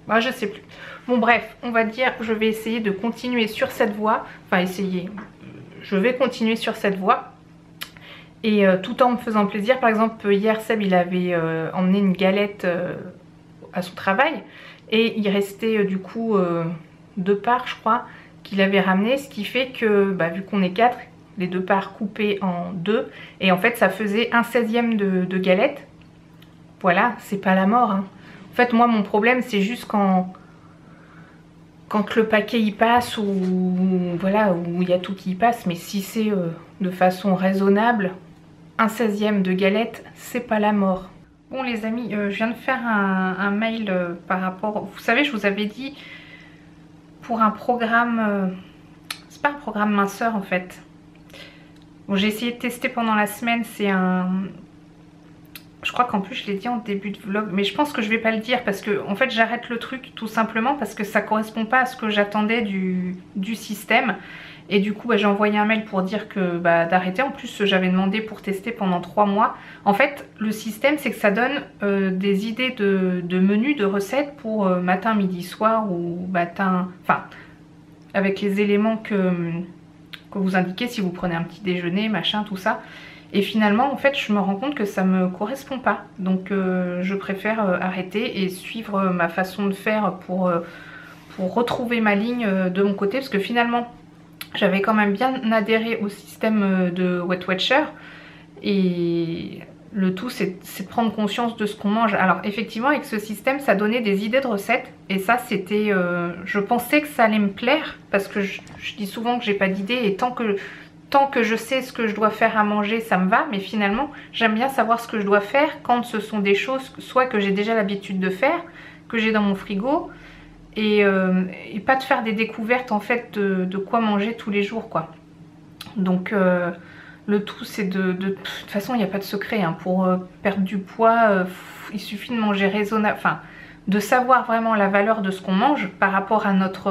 Bah, je sais plus. Bon bref, on va dire, je vais essayer de continuer sur cette voie. Enfin essayer, je vais continuer sur cette voie. Et tout en me faisant plaisir. Par exemple, hier Seb il avait emmené une galette à son travail. Et il restait du coup 2 parts je crois qu'il avait ramené. Ce qui fait que bah, vu qu'on est 4, les 2 parts coupées en 2. Et en fait ça faisait 1/16e de galette. Voilà, c'est pas la mort hein. En fait moi mon problème c'est juste quand le paquet y passe ou voilà, où il y a tout qui y passe. Mais si c'est de façon raisonnable, 1/16e de galette, c'est pas la mort. Bon les amis, je viens de faire un mail par rapport... Vous savez, je vous avais dit pour un programme... c'est pas un programme minceur en fait. Bon, j'ai essayé de tester pendant la semaine, c'est un... Je crois qu'en plus je l'ai dit en début de vlog, mais je pense que je vais pas le dire parce que en fait j'arrête le truc tout simplement parce que ça correspond pas à ce que j'attendais du système. Et du coup bah, j'ai envoyé un mail pour dire que bah, d'arrêter. En plus j'avais demandé pour tester pendant 3 mois. En fait le système c'est que ça donne des idées de menus, de recettes pour matin, midi, soir ou matin... Enfin avec les éléments que vous indiquez si vous prenez un petit déjeuner, machin, tout ça. Et finalement en fait je me rends compte que ça me correspond pas. Donc je préfère arrêter et suivre ma façon de faire pour retrouver ma ligne de mon côté. Parce que finalement j'avais quand même bien adhéré au système de Weight Watcher. Et le tout c'est de prendre conscience de ce qu'on mange. Alors effectivement avec ce système ça donnait des idées de recettes. Et ça c'était... je pensais que ça allait me plaire. Parce que je dis souvent que j'ai pas d'idée. Et tant que je sais ce que je dois faire à manger, ça me va. Mais finalement, j'aime bien savoir ce que je dois faire quand ce sont des choses soit que j'ai déjà l'habitude de faire, que j'ai dans mon frigo, et pas de faire des découvertes en fait de quoi manger tous les jours quoi. Donc le tout c'est de toute façon il n'y a pas de secret hein. Pour perdre du poids, il suffit de manger raisonnable, enfin de savoir vraiment la valeur de ce qu'on mange par rapport à notre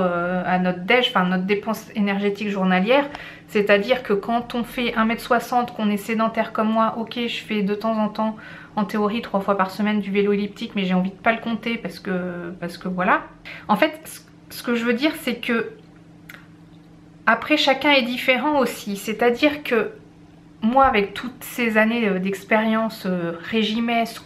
déj, enfin notre dépense énergétique journalière. C'est-à-dire que quand on fait 1m60, qu'on est sédentaire comme moi, ok je fais de temps en temps en théorie 3 fois par semaine du vélo elliptique, mais j'ai envie de pas le compter parce que voilà. En fait ce que je veux dire c'est que après chacun est différent aussi. C'est-à-dire que moi avec toutes ces années d'expérience régimesque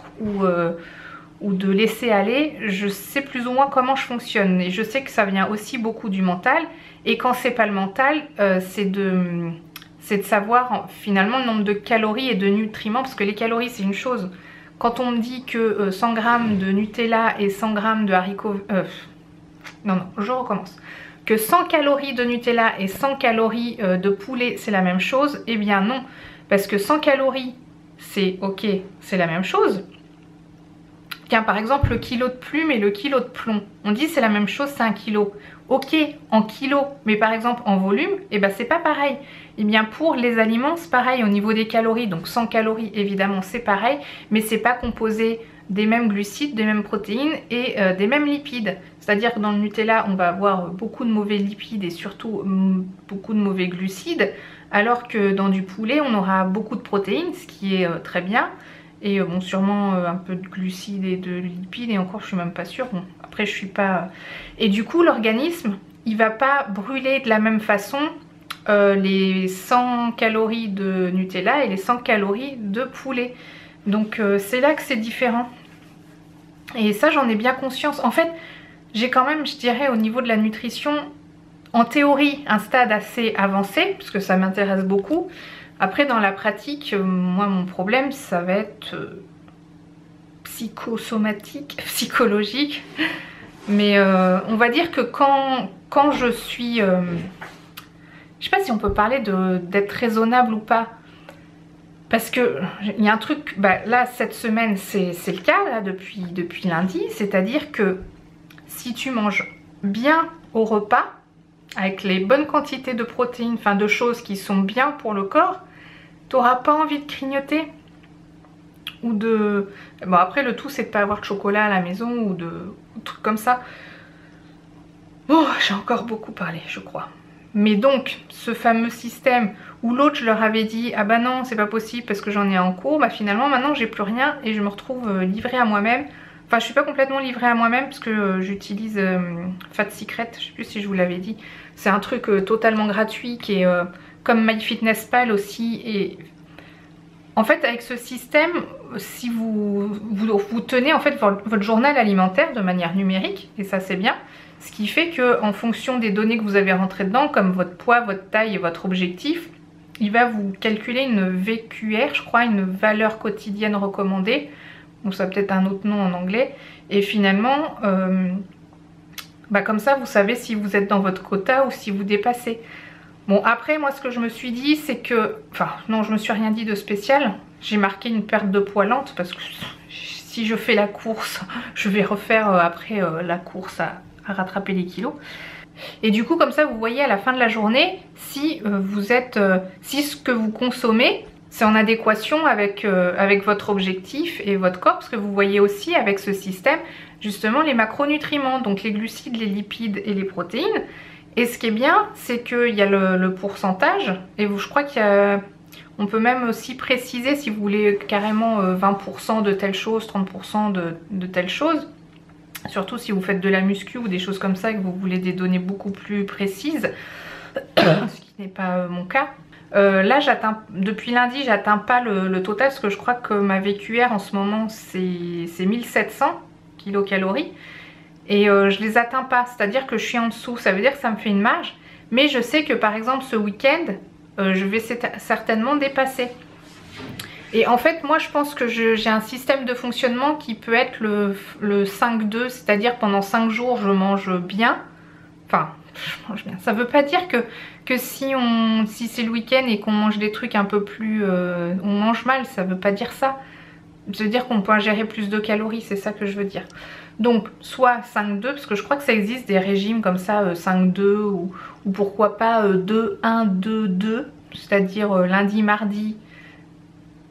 ou de laisser aller, je sais plus ou moins comment je fonctionne. Et je sais que ça vient aussi beaucoup du mental. Et quand c'est pas le mental, c'est de savoir finalement le nombre de calories et de nutriments. Parce que les calories c'est une chose. Quand on me dit que 100 g de Nutella et 100 g de haricots... non, je recommence. Que 100 calories de Nutella et 100 calories de poulet c'est la même chose, eh bien non. Parce que 100 calories c'est ok, c'est la même chose. Tiens, par exemple, le kilo de plume et le kilo de plomb. On dit c'est la même chose, c'est 1 kilo. Ok, en kilo, mais par exemple en volume, eh ben c'est pas pareil. Et bien pour les aliments, c'est pareil au niveau des calories. Donc 100 calories, évidemment, c'est pareil. Mais c'est pas composé des mêmes glucides, des mêmes protéines et des mêmes lipides. C'est-à-dire que dans le Nutella, on va avoir beaucoup de mauvais lipides et surtout beaucoup de mauvais glucides. Alors que dans du poulet, on aura beaucoup de protéines, ce qui est très bien. Et bon, sûrement un peu de glucides et de lipides, et encore je suis même pas sûre. Bon, après je suis pas... Et du coup l'organisme, il va pas brûler de la même façon les 100 calories de Nutella et les 100 calories de poulet. Donc c'est là que c'est différent. Et ça j'en ai bien conscience. En fait, j'ai quand même, je dirais, au niveau de la nutrition, en théorie, un stade assez avancé, parce que ça m'intéresse beaucoup. Après dans la pratique, moi mon problème ça va être psychosomatique, psychologique. Mais on va dire que quand je suis... je sais pas si on peut parler d'être raisonnable ou pas. Parce que il y a un truc, bah, là cette semaine c'est le cas là, depuis lundi. C'est-à-dire que si tu manges bien au repas, avec les bonnes quantités de protéines, enfin de choses qui sont bien pour le corps, t'auras pas envie de grignoter. ou de... Bon après le tout c'est de pas avoir de chocolat à la maison ou de trucs comme ça. Oh, j'ai encore beaucoup parlé je crois. Mais donc ce fameux système où l'autre je leur avais dit ah bah non c'est pas possible parce que j'en ai en cours, bah finalement maintenant j'ai plus rien et je me retrouve livrée à moi-même. Enfin je suis pas complètement livrée à moi-même parce que j'utilise Fat Secret, je sais plus si je vous l'avais dit. C'est un truc totalement gratuit qui est comme MyFitnessPal aussi. Et en fait avec ce système, si vous tenez en fait votre journal alimentaire de manière numérique, et ça c'est bien. Ce qui fait que en fonction des données que vous avez rentrées dedans, comme votre poids, votre taille et votre objectif, il va vous calculer une VQR, je crois, une valeur quotidienne recommandée. Bon, ça a peut-être un autre nom en anglais. Et finalement, comme ça, vous savez si vous êtes dans votre quota ou si vous dépassez. Bon, après, moi, ce que je me suis dit, c'est que... Enfin, non, je me suis rien dit de spécial. J'ai marqué une perte de poids lente parce que si je fais la course, je vais refaire après la course à rattraper les kilos. Et du coup comme ça vous voyez à la fin de la journée si si ce que vous consommez c'est en adéquation avec votre objectif et votre corps, parce que vous voyez aussi avec ce système justement les macronutriments, donc les glucides, les lipides et les protéines. Et ce qui est bien c'est qu'il y a le pourcentage et je crois qu'il y a... On peut même aussi préciser si vous voulez carrément 20% de telle chose, 30% de telle chose. Surtout si vous faites de la muscu ou des choses comme ça et que vous voulez des données beaucoup plus précises, ce qui n'est pas mon cas. Là, depuis lundi, j'atteins pas le total parce que je crois que ma VQR en ce moment c'est 1700 kilocalories et je les atteins pas, c'est-à-dire que je suis en dessous, ça veut dire que ça me fait une marge. Mais je sais que par exemple ce week-end, je vais certainement dépasser. Et en fait moi je pense que j'ai un système de fonctionnement qui peut être le 5-2, c'est-à-dire pendant 5 jours je mange bien. Enfin je mange bien, ça veut pas dire que si c'est le week-end et qu'on mange des trucs un peu plus... on mange mal, ça veut pas dire ça. Ça veut dire qu'on peut ingérer plus de calories, c'est ça que je veux dire. Donc soit 5-2, parce que je crois que ça existe des régimes comme ça, 5-2 ou pourquoi pas 2-1-2-2, c'est-à-dire lundi, mardi,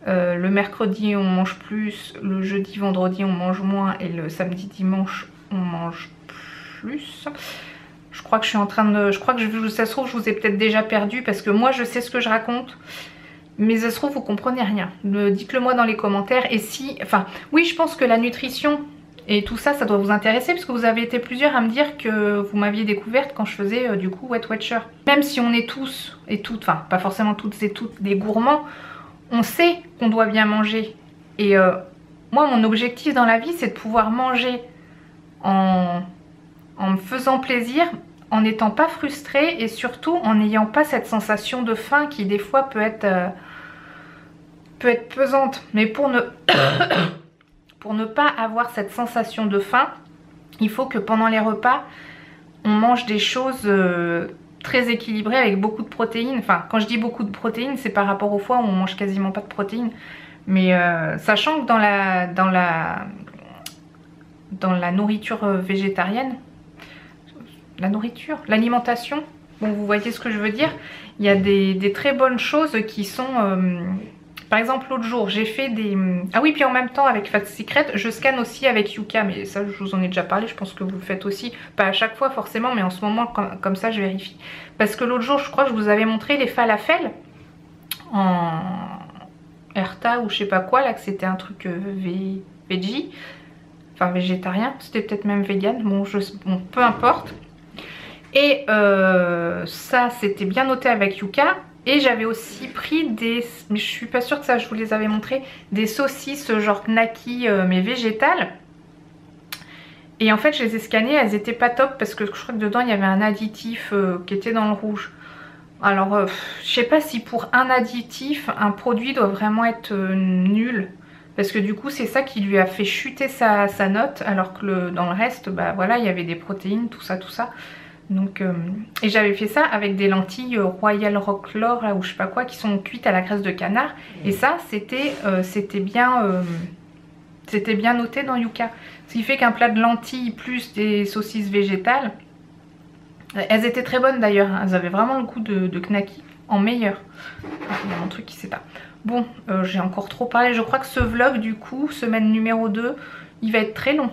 le mercredi on mange plus, le jeudi, vendredi on mange moins et le samedi, dimanche on mange plus. Je crois que je suis en train de... Je crois que ça se trouve je vous ai peut-être déjà perdu parce que moi je sais ce que je raconte. Mais ça se trouve vous comprenez rien. Dites-le moi dans les commentaires. Et si... Enfin oui je pense que la nutrition et tout ça, ça doit vous intéresser parce que vous avez été plusieurs à me dire que vous m'aviez découverte quand je faisais du coup Weight Watcher. Même si on est tous et toutes, enfin pas forcément toutes et toutes des gourmands, on sait qu'on doit bien manger. Et moi mon objectif dans la vie c'est de pouvoir manger en me faisant plaisir, en n'étant pas frustrée et surtout en n'ayant pas cette sensation de faim qui des fois peut être pesante. Mais pour ne pas avoir cette sensation de faim, il faut que pendant les repas on mange des choses très équilibrées avec beaucoup de protéines. Enfin quand je dis beaucoup de protéines c'est par rapport aux fois où on mange quasiment pas de protéines. Mais sachant que dans la nourriture végétarienne, l'alimentation, bon vous voyez ce que je veux dire, il y a des très bonnes choses qui sont... par exemple l'autre jour j'ai fait des... Ah oui puis en même temps avec Fat Secret je scanne aussi avec Yuka, mais ça je vous en ai déjà parlé, je pense que vous le faites aussi, pas à chaque fois forcément mais en ce moment comme ça je vérifie. Parce que l'autre jour je crois que je vous avais montré les falafels en Erta ou je sais pas quoi là, que c'était un truc veggie, enfin végétarien, c'était peut-être même vegan, bon peu importe. Et ça c'était bien noté avec Yuka. Et j'avais aussi pris des, mais je suis pas sûre que ça je vous les avais montré, des saucisses genre knacky mais végétales. Et en fait je les ai scannées, elles étaient pas top parce que je crois que dedans il y avait un additif qui était dans le rouge. Alors je sais pas si pour un additif un produit doit vraiment être nul. Parce que du coup c'est ça qui lui a fait chuter sa note, alors que dans le reste bah voilà il y avait des protéines, tout ça. Donc, et j'avais fait ça avec des lentilles Royal Roquefort là, ou je sais pas quoi, qui sont cuites à la graisse de canard. Et ça c'était bien noté dans Yuka. Ce qui fait qu'un plat de lentilles plus des saucisses végétales, elles étaient très bonnes d'ailleurs, hein. Elles avaient vraiment le goût de knacky en meilleur. Ah, il y a un truc qui s'est pas. Bon, j'ai encore trop parlé. Je crois que ce vlog du coup, semaine numéro 2, il va être très long.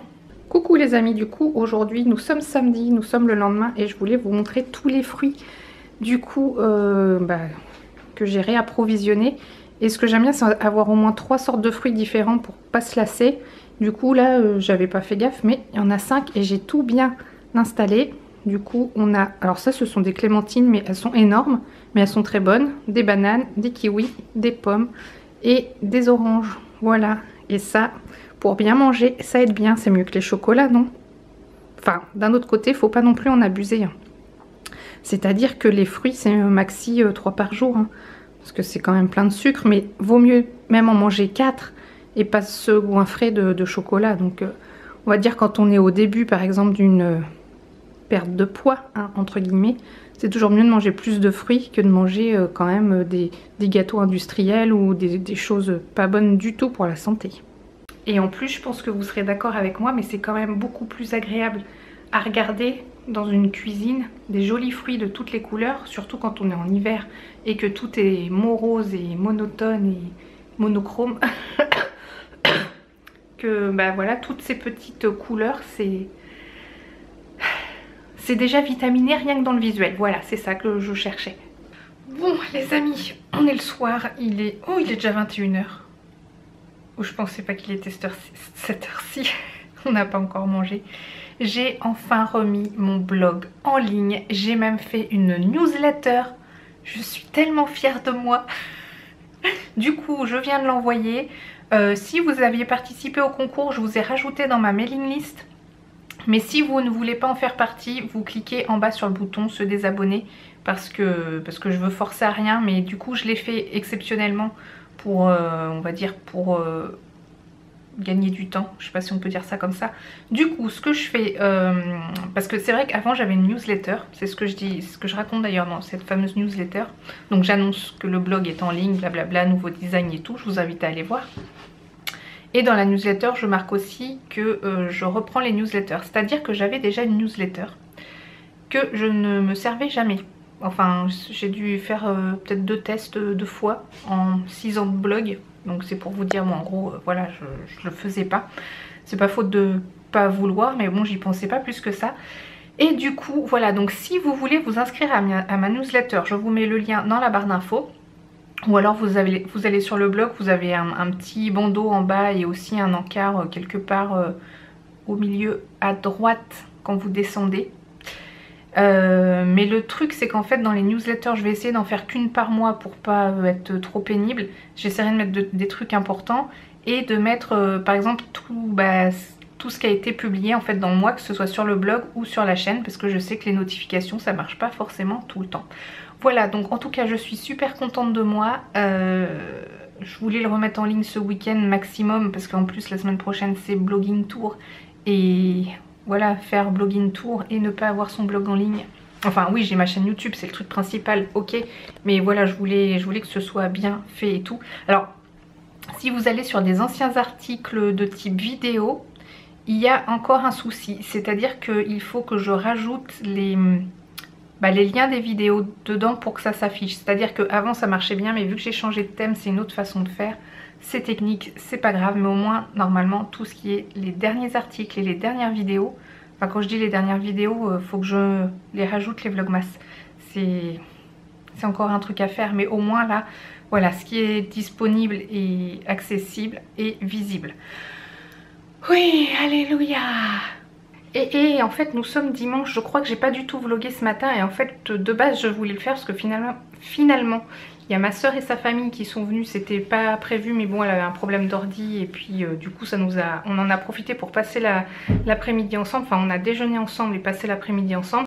Coucou les amis, du coup aujourd'hui nous sommes samedi, nous sommes le lendemain et je voulais vous montrer tous les fruits du coup que j'ai réapprovisionné. Et ce que j'aime bien c'est avoir au moins 3 sortes de fruits différents pour pas se lasser. Du coup là j'avais pas fait gaffe mais il y en a 5 et j'ai tout bien installé. Du coup on a, alors ça ce sont des clémentines mais elles sont énormes mais elles sont très bonnes. Des bananes, des kiwis, des pommes et des oranges. Voilà, et ça pour bien manger ça aide bien, c'est mieux que les chocolats non? Enfin d'un autre côté faut pas non plus en abuser hein. C'est à dire que les fruits c'est maxi 3 par jour hein. Parce que c'est quand même plein de sucre mais vaut mieux même en manger 4 et pas se goinfrer de chocolat. Donc on va dire quand on est au début par exemple d'une perte de poids hein, entre guillemets, c'est toujours mieux de manger plus de fruits que de manger quand même des gâteaux industriels ou des choses pas bonnes du tout pour la santé. Et en plus je pense que vous serez d'accord avec moi mais c'est quand même beaucoup plus agréable à regarder dans une cuisine des jolis fruits de toutes les couleurs, surtout quand on est en hiver et que tout est morose et monotone et monochrome que bah voilà, toutes ces petites couleurs c'est déjà vitaminé rien que dans le visuel. Voilà, c'est ça que je cherchais. Bon les amis, on est le soir, il est déjà 21 h. Oh, je pensais pas qu'il était cette heure-ci. On n'a pas encore mangé. J'ai enfin remis mon blog en ligne. J'ai même fait une newsletter. Je suis tellement fière de moi. Du coup, je viens de l'envoyer. Si vous aviez participé au concours, je vous ai rajouté dans ma mailing list. Mais si vous ne voulez pas en faire partie, vous cliquez en bas sur le bouton se désabonner parce que je veux forcer à rien. Mais du coup, je l'ai fait exceptionnellement pour, on va dire, pour gagner du temps. Je sais pas si on peut dire ça comme ça. Du coup, ce que je fais, parce que c'est vrai qu'avant j'avais une newsletter, c'est ce que je dis, ce que je raconte d'ailleurs dans cette fameuse newsletter. Donc j'annonce que le blog est en ligne, blablabla, nouveau design et tout. Je vous invite à aller voir. Et dans la newsletter, je marque aussi que je reprends les newsletters. C'est-à-dire que j'avais déjà une newsletter que je ne me servais jamais. Enfin, j'ai dû faire peut-être 2 tests 2 fois en 6 ans de blog. Donc c'est pour vous dire, moi en gros, voilà, je le faisais pas. C'est pas faute de pas vouloir, mais bon, j'y pensais pas plus que ça. Et du coup, voilà, donc si vous voulez vous inscrire à ma newsletter, je vous mets le lien dans la barre d'infos. Ou alors vous allez sur le blog, vous avez un petit bandeau en bas et aussi un encart quelque part au milieu à droite quand vous descendez. Mais le truc c'est qu'en fait dans les newsletters je vais essayer d'en faire qu'une par mois pour pas être trop pénible. J'essaierai de mettre des trucs importants et de mettre par exemple tout ce qui a été publié en fait dans le mois, que ce soit sur le blog ou sur la chaîne, parce que je sais que les notifications ça marche pas forcément tout le temps. Voilà, donc en tout cas je suis super contente de moi. Je voulais le remettre en ligne ce week-end maximum parce qu'en plus la semaine prochaine c'est blogging tour. Et voilà, faire blogging tour et ne pas avoir son blog en ligne. Enfin oui, j'ai ma chaîne YouTube, c'est le truc principal, ok. Mais voilà, je voulais que ce soit bien fait et tout. Alors, si vous allez sur des anciens articles de type vidéo, il y a encore un souci. C'est-à-dire qu'il faut que je rajoute les liens des vidéos dedans pour que ça s'affiche. C'est-à-dire qu'avant ça marchait bien, mais vu que j'ai changé de thème, c'est une autre façon de faire. C'est technique, c'est pas grave, mais au moins normalement tout ce qui est les derniers articles et les dernières vidéos, enfin quand je dis les dernières vidéos, faut que je les rajoute, les vlogmas. C'est encore un truc à faire, mais au moins là, voilà, ce qui est disponible et accessible et visible. Oui, alléluia. Et en fait nous sommes dimanche, je crois que j'ai pas du tout vlogué ce matin et en fait de base je voulais le faire parce que finalement il y a ma soeur et sa famille qui sont venus, c'était pas prévu mais bon elle avait un problème d'ordi et puis du coup on en a profité pour passer l'après-midi ensemble, enfin on a déjeuné ensemble et passé l'après-midi ensemble.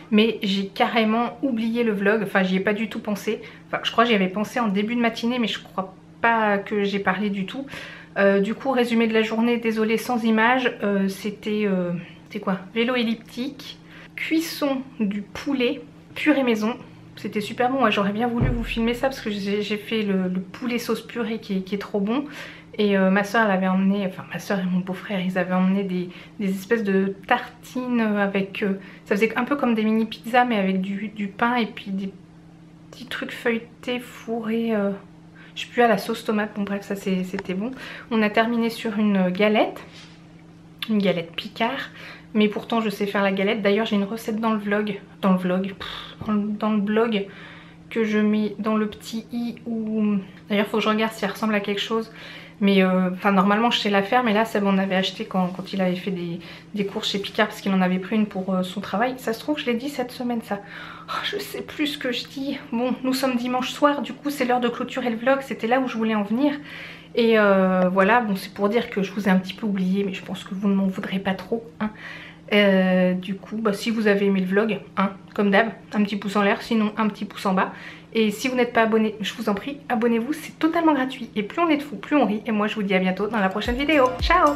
Mais j'ai carrément oublié le vlog, enfin j'y ai pas du tout pensé. Enfin je crois que j'y avais pensé en début de matinée mais je crois pas que j'ai parlé du tout. Du coup résumé de la journée, désolée sans image, c'était quoi? Vélo elliptique, cuisson du poulet, purée maison. C'était super bon, j'aurais bien voulu vous filmer ça parce que j'ai fait le poulet sauce purée qui est trop bon. Et ma soeur elle avait emmené, enfin ma soeur et mon beau-frère ils avaient emmené des espèces de tartines avec, ça faisait un peu comme des mini pizzas mais avec du pain et puis des petits trucs feuilletés, fourrés, je sais plus, à la sauce tomate. Bon bref, ça c'était bon. On a terminé sur une galette Picard. Mais pourtant je sais faire la galette. D'ailleurs j'ai une recette dans le blog que je mets dans le petit i ou... D'ailleurs faut que je regarde si elle ressemble à quelque chose. Mais enfin normalement je sais la faire, mais là Seb en avait acheté quand il avait fait des courses chez Picard parce qu'il en avait pris une pour son travail. Ça se trouve je l'ai dit cette semaine ça. Oh, je sais plus ce que je dis. Bon, nous sommes dimanche soir, du coup c'est l'heure de clôturer le vlog, c'était là où je voulais en venir. Et voilà, bon c'est pour dire que je vous ai un petit peu oublié, mais je pense que vous ne m'en voudrez pas trop, hein. Du coup bah, si vous avez aimé le vlog, hein, comme d'hab, un petit pouce en l'air, sinon un petit pouce en bas. Et si vous n'êtes pas abonné, je vous en prie, abonnez-vous, c'est totalement gratuit. Et plus on est de fous, plus on rit. Et moi je vous dis à bientôt dans la prochaine vidéo. Ciao!